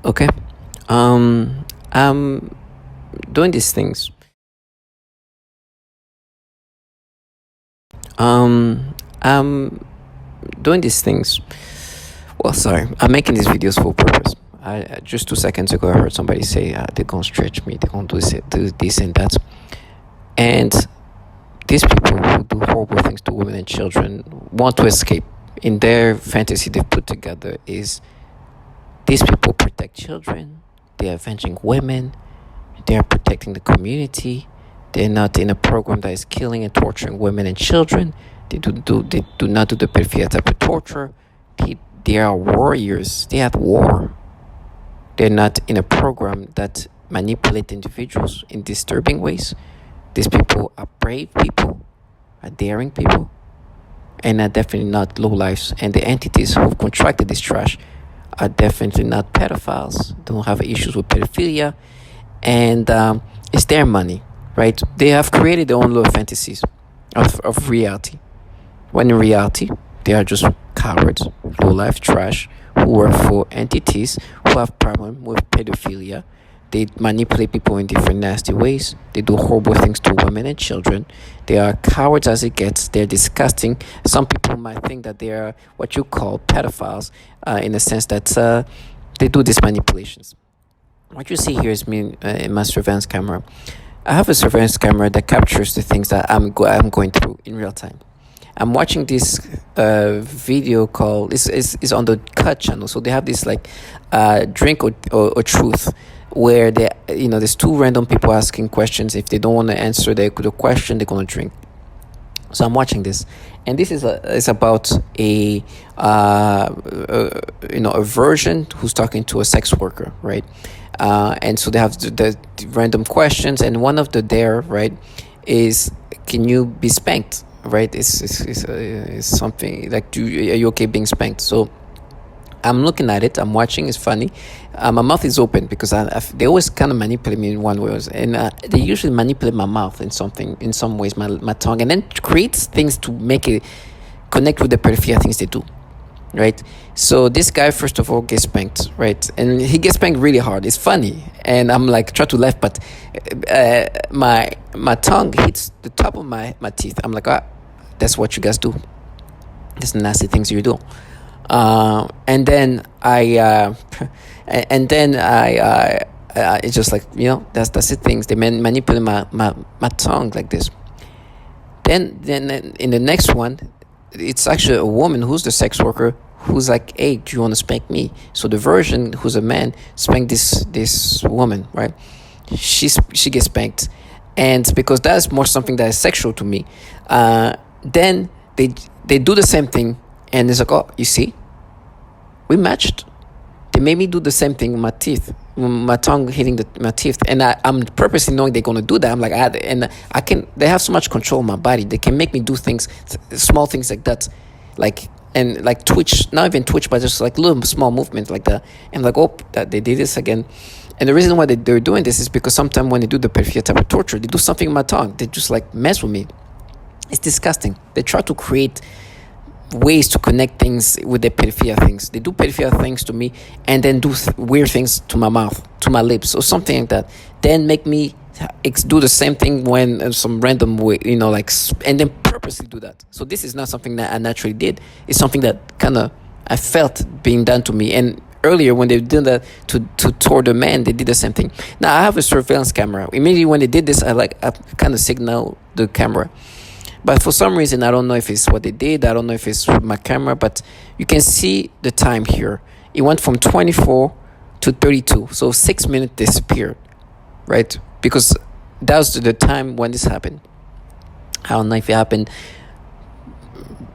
Okay. I'm doing these things. I'm doing these things. Well, sorry, I'm making these videos for a purpose. I just 2 seconds ago I heard somebody say they're gonna stretch me, they're gonna do this and that, and these people who do horrible things to women and children want to escape. In their fantasy they've put together is these people protect children, they're avenging women, they are protecting the community. They're not in a program that is killing and torturing women and children. They do not do the pedophilia type of torture. They are warriors. They are at war. They're not in a program that manipulate individuals in disturbing ways. These people are brave people, are daring people, and are definitely not low lives. And the entities who contracted this trash are definitely not pedophiles. Don't have issues with pedophilia, and it's their money, right? They have created their own little fantasies of reality, when in reality they are just cowards, low life trash who work for entities who have problem with pedophilia. They manipulate people in different nasty ways. They do horrible things to women and children. They are cowards as it gets. They're disgusting. Some people might think that they are what you call pedophiles, in the sense that they do these manipulations. What you see here is me in my surveillance camera. I have a surveillance camera that captures the things that I'm going through in real time. I'm watching this video called is on the Cut channel. So they have this like drink or truth, where there's two random people asking questions. If they don't want to answer the question, they're gonna drink. So I'm watching this, and this is about a virgin who's talking to a sex worker, right? And so they have the random questions, and one of the there, right, is, can you be spanked, right? It's something like, are you okay being spanked? So I'm looking at it, I'm watching, it's funny. My mouth is open because they always kind of manipulate me in one way, and they usually manipulate my mouth in some ways, my tongue, and then creates things to make it connect with the pedophilia things they do, right? So this guy, first of all, gets spanked, right? And he gets spanked really hard. It's funny, and I'm like try to laugh, but my tongue hits the top of my teeth. I'm like, that's what you guys do. That's the nasty things you do. And then I it's just like, that's the things they manipulate my tongue like this. Then in the next one, it's actually a woman who's the sex worker who's like, hey, do you want to spank me? So the version who's a man spanked this woman, right? She gets spanked, and because that's more something that is sexual to me, then they do the same thing, and it's like, oh, you see, we matched. They made me do the same thing with my teeth, my tongue hitting my teeth, and I'm purposely knowing they're gonna do that. I'm like, I can. They have so much control of my body. They can make me do things, small things like that, like twitch, not even twitch, but just like little small movements like that. And like, oh, that they did this again. And the reason why they're doing this is because sometimes when they do the pedophilia type of torture, they do something with my tongue. They just like mess with me. It's disgusting. They try to create ways to connect things with the pedophilia things. They do pedophilia things to me, and then do weird things to my mouth, to my lips, or something like that. Then make me do the same thing when some random way, and then purposely do that. So this is not something that I naturally did. It's something that kind of I felt being done to me. And earlier when they did that to toward the man, they did the same thing. Now I have a surveillance camera. Immediately when they did this, I kind of signal the camera. But for some reason, I don't know if it's what they did. I don't know if it's my camera, but you can see the time here. It went from 24 to 32. So 6 minutes disappeared, right? Because that was the time when this happened. I don't know if it happened,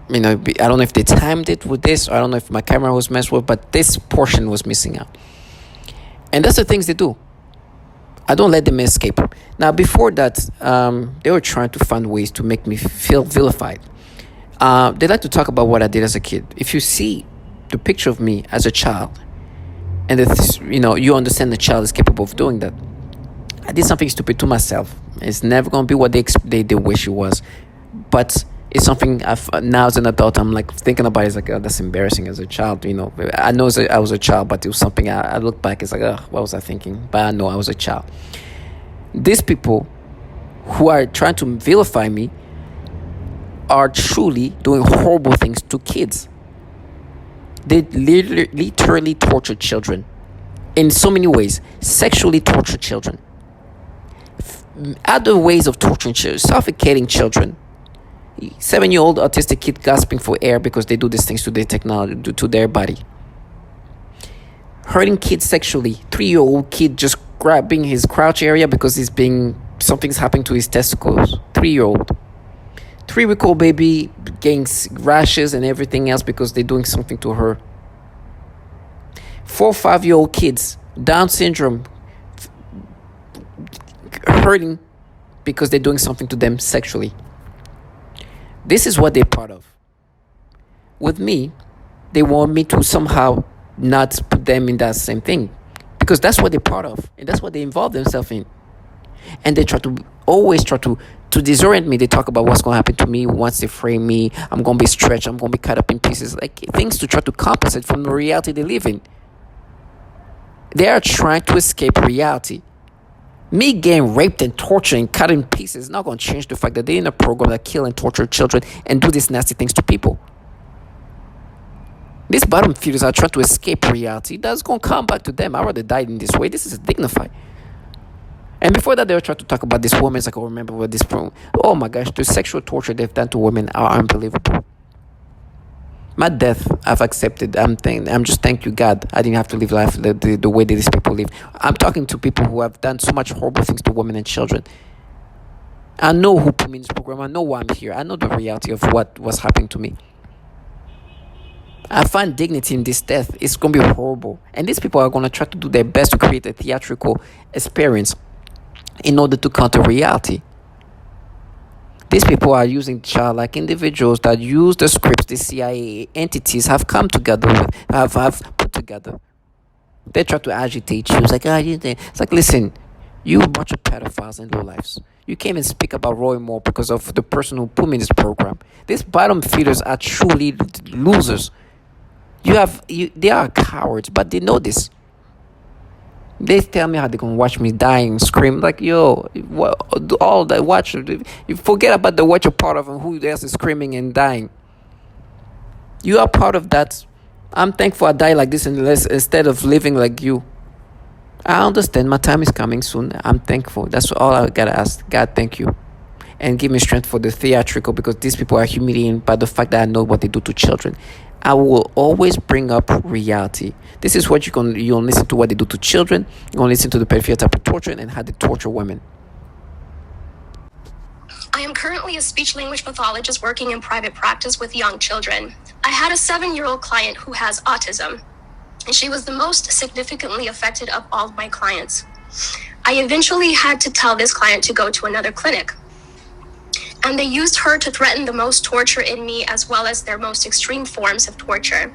I don't know if they timed it with this, or I don't know if my camera was messed with, but this portion was missing out. And that's the things they do. I don't let them escape. Now, before that, they were trying to find ways to make me feel vilified. They like to talk about what I did as a kid. If you see the picture of me as a child, and you understand the child is capable of doing that. I did something stupid to myself. It's never going to be what they wish it was. But It's something now as an adult, I'm like thinking about it, it's like, oh, that's embarrassing as a child, you know. I know I was a child, but it was something I look back, it's like, oh, what was I thinking? But I know I was a child. These people who are trying to vilify me are truly doing horrible things to kids. They literally torture children in so many ways. Sexually torture children. Other ways of torturing children, suffocating children. 7-year-old autistic kid gasping for air because they do these things to their technology, to their body. Hurting kids sexually. 3-year-old kid just grabbing his crotch area because something's happening to his testicles. 3-year-old. 3-week-old baby getting rashes and everything else because they're doing something to her. 4-5-year-old kids, Down syndrome, hurting because they're doing something to them sexually. This is what they're part of. With me, they want me to somehow not put them in that same thing, because that's what they're part of, and that's what they involve themselves in. And they always try to disorient me. They talk about what's going to happen to me once they frame me. I'm going to be stretched. I'm going to be cut up in pieces. Like things to try to compensate from the reality they live in. They are trying to escape reality. Me getting raped and tortured and cut in pieces is not going to change the fact that they're in a program that kill and torture children and do these nasty things to people. These bottom feeders are trying to escape reality. That's going to come back to them. I'd rather die in this way. This is dignified. And before that, they were trying to talk about this woman. It's like, oh, remember what this problem. Oh my gosh, the sexual torture they've done to women are unbelievable. My death, I've accepted. I'm just thank you, God. I didn't have to live life the way that these people live. I'm talking to people who have done so much horrible things to women and children. I know who put me in this program. I know why I'm here. I know the reality of what was happening to me. I find dignity in this death. It's going to be horrible. And these people are going to try to do their best to create a theatrical experience in order to counter reality. These people are using childlike individuals that use the scripts the CIA entities have come together with, have put together. They try to agitate you. It's like, it's like, listen, you a bunch of pedophiles and lowlifes. You came and speak about Roy Moore because of the person who put me in this program. These bottom feeders are truly losers. They are cowards, but they know this. They tell me how they're gonna watch me die and scream. Like, yo, all that watch, you forget about what you're part of and who else is screaming and dying. You are part of that. I'm thankful I die like this instead of living like you. I understand my time is coming soon. I'm thankful. That's all I gotta ask. God, thank you. And give me strength for the theatrical, because these people are humiliated by the fact that I know what they do to children. I will always bring up reality. This is what you're gonna listen to, what they do to children. You're gonna listen to the pedophilia type of torture and how they torture women. I am currently a speech-language pathologist working in private practice with young children. I had a 7-year-old client who has autism, and she was the most significantly affected of all of my clients. I eventually had to tell this client to go to another clinic. And they used her to threaten the most torture in me, as well as their most extreme forms of torture.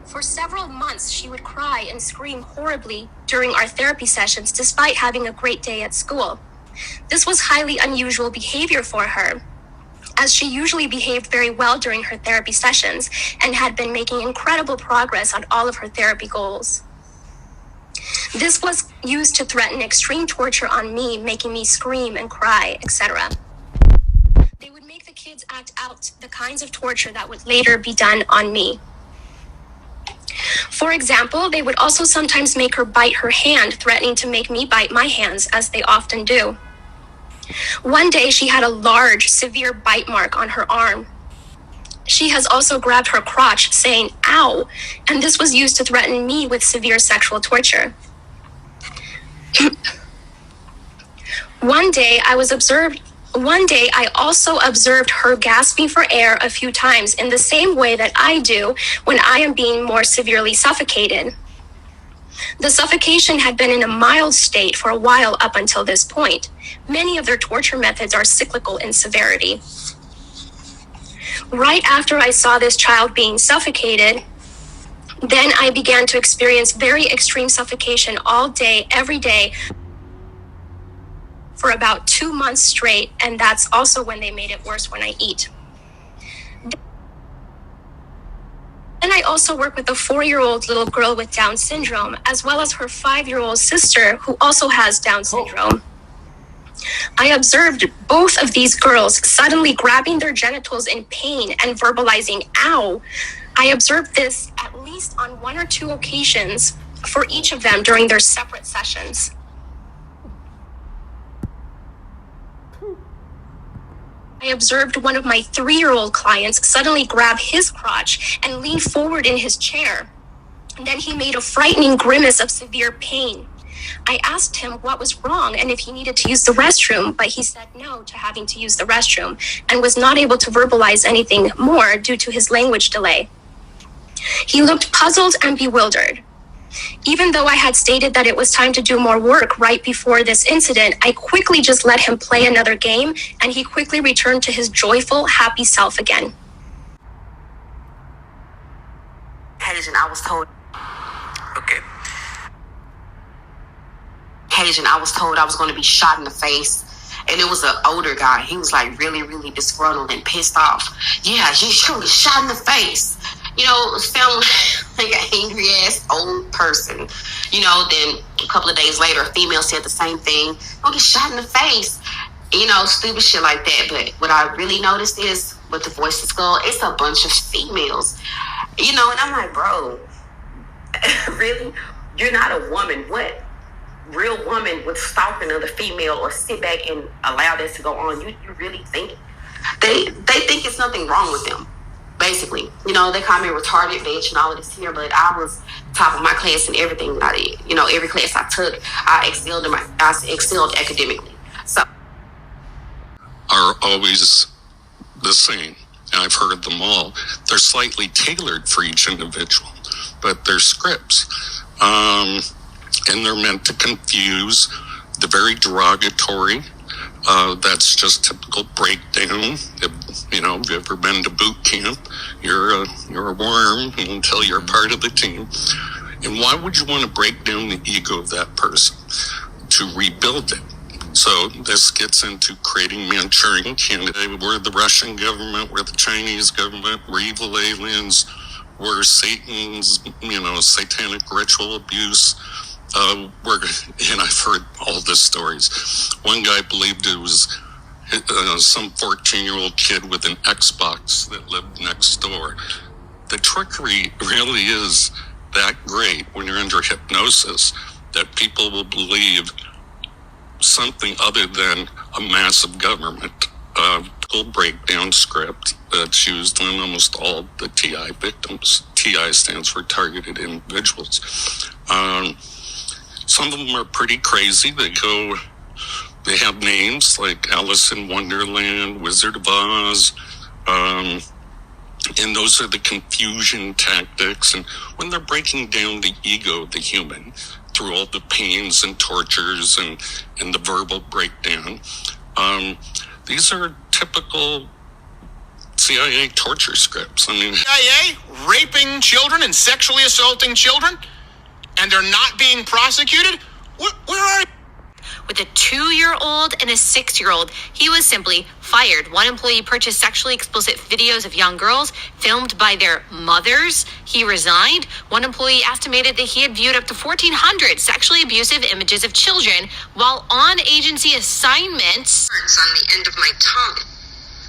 For several months, she would cry and scream horribly during our therapy sessions, despite having a great day at school. This was highly unusual behavior for her, as she usually behaved very well during her therapy sessions and had been making incredible progress on all of her therapy goals. This was used to threaten extreme torture on me, making me scream and cry, etc. They would make the kids act out the kinds of torture that would later be done on me. For example, they would also sometimes make her bite her hand, threatening to make me bite my hands, as they often do. One day, she had a large, severe bite mark on her arm. She has also grabbed her crotch, saying, "Ow," and this was used to threaten me with severe sexual torture. One day, I also observed her gasping for air a few times in the same way that I do when I am being more severely suffocated. The suffocation had been in a mild state for a while up until this point. Many of their torture methods are cyclical in severity. Right after I saw this child being suffocated, then I began to experience very extreme suffocation all day, every day, for about 2 months straight, and that's also when they made it worse when I eat. And I also work with a 4-year-old little girl with Down syndrome, as well as her 5-year-old sister who also has Down syndrome. I observed both of these girls suddenly grabbing their genitals in pain and verbalizing, "ow." I observed this at least on 1 or 2 occasions for each of them during their separate sessions. I observed one of my 3-year-old clients suddenly grab his crotch and lean forward in his chair. And then he made a frightening grimace of severe pain. I asked him what was wrong and if he needed to use the restroom, but he said no to having to use the restroom and was not able to verbalize anything more due to his language delay. He looked puzzled and bewildered. Even though I had stated that it was time to do more work right before this incident, I quickly just let him play another game, and he quickly returned to his joyful, happy self again. Occasion, I was told. Okay. Occasion, I was told I was going to be shot in the face. And it was an older guy. He was like really, really disgruntled and pissed off. Yeah, you're going to get shot in the face. You know, sound like an angry ass old person. You know, then a couple of days later, a female said the same thing. Don't get shot in the face. You know, stupid shit like that. But what I really noticed is, with the voices go, it's a bunch of females. You know, and I'm like, bro, really? You're not a woman. What real woman would stalk another female or sit back and allow this to go on? You really think? They think it's nothing wrong with them. Basically, you know, they call me a retarded bitch and all of this here, but I was top of my class in everything that I did. You know, every class I took, I excelled academically. So are always the same. And I've heard them all. They're slightly tailored for each individual, but they're scripts. And they're meant to confuse, the very derogatory. That's just typical breakdown. You know, if you've ever been to boot camp, you're a worm until you're part of the team. And why would you want to break down the ego of that person? To rebuild it. So this gets into creating Manchurian candidate. We're the Russian government, we're the Chinese government, we're evil aliens, we're Satan's, you know, satanic ritual abuse. And I've heard all the stories. One guy believed it was some 14-year-old kid with an Xbox that lived next door. The trickery really is that great when you're under hypnosis, that people will believe something other than a massive government. Full breakdown script that's used on almost all the TI victims. TI stands for targeted individuals. Some of them are pretty crazy. They have names like Alice in Wonderland, Wizard of Oz, and those are the confusion tactics. And when they're breaking down the ego of the human through all the pains and tortures and the verbal breakdown, these are typical CIA torture scripts. I mean, CIA raping children and sexually assaulting children, and they're not being prosecuted? Where are you? With a 2-year-old and a 6-year-old, he was simply fired. One employee purchased sexually explicit videos of young girls filmed by their mothers. He resigned. One employee estimated that he had viewed up to 1,400 sexually abusive images of children while on agency assignments. Burns on the end of my tongue.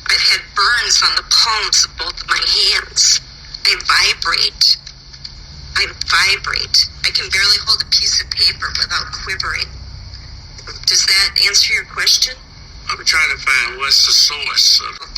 I've had burns on the palms of both my hands. I vibrate. I can barely hold a piece of paper without quivering. Does that answer your question? I'm trying to find what's the source of